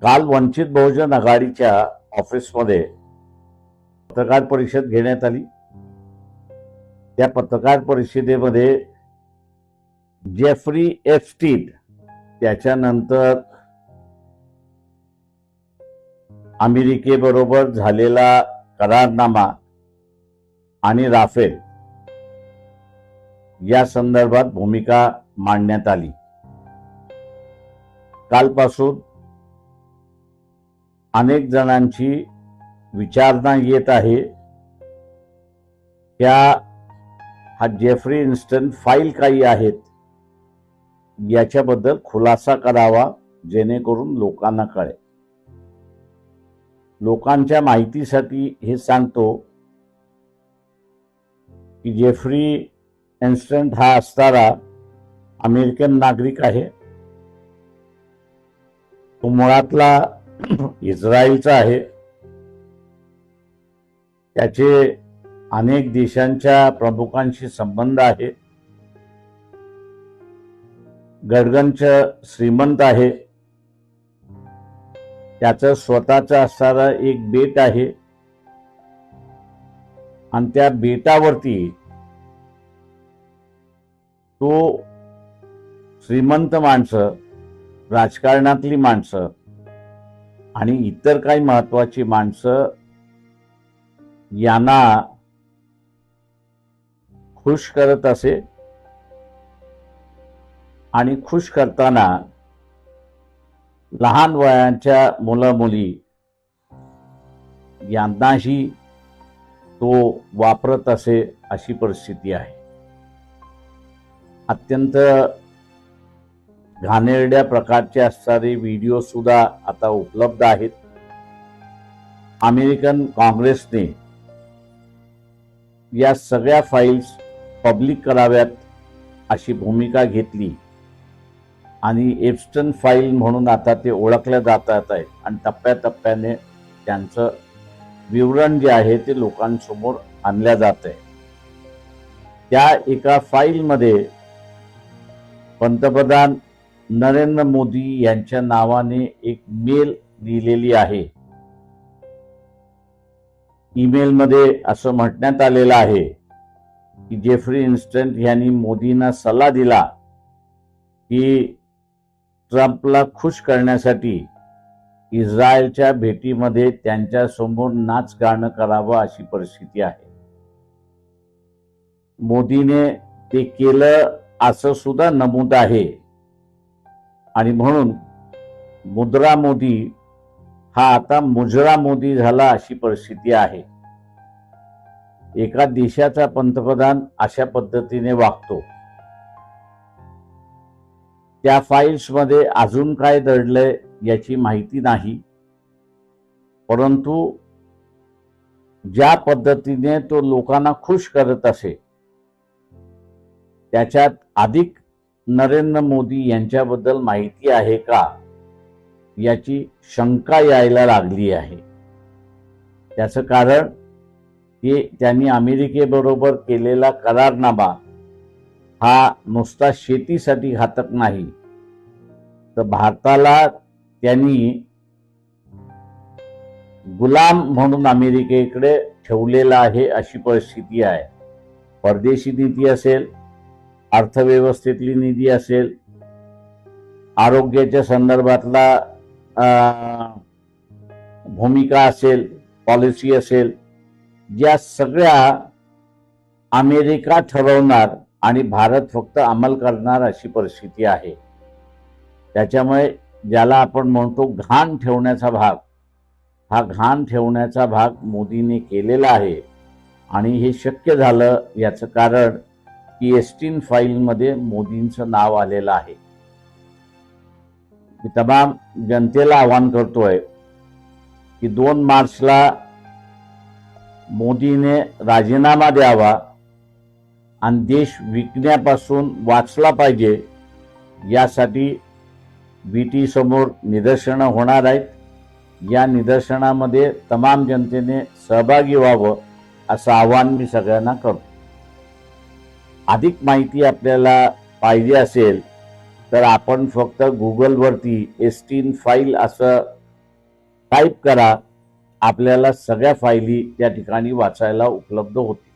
काल वंचित बहुजन आघाडीच्या ऑफिसमध्ये पत्रकार परिषद घेण्यात आली। त्या पत्रकार परिषदेमध्ये जेफ्री एप्स्टीन, त्याच्यानंतर अमेरिकेबरोबर झालेला करारनामा आणि राफेल या संदर्भात भूमिका मांडण्यात आली। कालपासून अनेक जणांची विचारणा येत आहे हा जेफ्री इन्स्टन फाईल काही आहेत याच्याबद्दल खुलासा करावा, जेणेकरून लोकांना कळेल। लोकांच्या माहितीसाठी हे सांगतो की जेफ्री इन्स्टन हा असणारा अमेरिकन नागरिक आहे। तो मुळातला इस्रायलचा आहे। त्याचे अनेक देशांच्या प्रमुखांशी संबंध आहे। गडगंच श्रीमंत आहे। त्याचं स्वतःचं असणारं एक बेट आहे आणि त्या बेटावरती तो श्रीमंत माणसं, राजकारणातली माणसं आणि इतर काही महत्वाची माणसं यांना खुश करत असे आणि खुश करताना लहान वयाच्या मुलं मुली यांनाही तो वापरत असे, अशी परिस्थिती आहे। अत्यंत घाणेरड्या प्रकारचे असणारे व्हिडिओ सुद्धा आता उपलब्ध आहेत। अमेरिकन काँग्रेसने या सगळ्या फाईल्स पब्लिक कराव्यात अशी भूमिका घेतली आणि एप्स्टन फाईल म्हणून आता ते ओळखले जातात आहे आणि टप्प्याटप्प्याने त्यांचं विवरण जे आहे ते लोकांसमोर आणल्या जात आहे। त्या एका फाईलमध्ये पंतप्रधान नरेंद्र मोदी यांच्या नावाने एक मेल लिहिलेली आहे। ईमेलमध्ये असं म्हटण्यात आलेलं आहे की जेफ्री इन्स्टन यांनी मोदींना सल्ला दिला की ट्रम्पला खुश करण्यासाठी इस्रायलच्या भेटीमध्ये त्यांच्या समोर नाच गाणं करावं, अशी परिस्थिती आहे। मोदीने ते केलं असं सुद्धा नमूद आहे आणि म्हणून मुद्रा मोदी हा आता मुजरा मोदी झाला, अशी परिस्थिती आहे। एका देशाचा पंतप्रधान अशा पद्धतीने वागतो। त्या फाईल्समध्ये अजून काय दडलंय याची माहिती नाही, परंतु ज्या पद्धतीने तो लोकांना खुश करत असे त्याच्यात अधिक नरेंद्र मोदी यांच्याबद्दल माहिती आहे का याची शंका यायला लागली आहे। त्याचं कारण की त्यांनी अमेरिकेबरोबर केलेला करारनामा हा नुसता शेतीसाठी घातक नाही, तर भारताला त्यांनी गुलाम म्हणून अमेरिकेकडे ठेवलेला आहे, अशी परिस्थिती आहे। परदेशी नीती असेल, अर्थव्यवस्थेतली नीती असेल, आरोग्याच्या संदर्भातला भूमिका असेल, पॉलिसी असेल, या सगळ्या अमेरिका ठरवणार आणि भारत फक्त अंमल करणार, अशी परिस्थिती आहे। त्याच्यामुळे ज्याला आपण म्हणतो घाण ठेवण्याचा भाग, हा घाण ठेवण्याचा भाग मोदीने केलेला आहे आणि हे शक्य झालं याचं कारण की एप्स्टीन फाईलमध्ये मोदींचं नाव आलेलं आहे। मी तमाम जनतेला आवाहन करतोय की 2 मार्चला मोदीने राजीनामा द्यावा आणि देश विकण्यापासून वाचला पाहिजे, यासाठी बीटी समोर निदर्शनं होणार आहेत। या निदर्शनामध्ये तमाम जनतेने सहभागी व्हावं, असं आवाहन मी सगळ्यांना करतो। अधिक माहिती आपल्याला पाहिजे असेल तर आपण फक्त गुगलवरती एप्स्टीन फाईल असं टाईप करा, आपल्याला सगळ्या फायली त्या ठिकाणी वाचायला उपलब्ध होतील.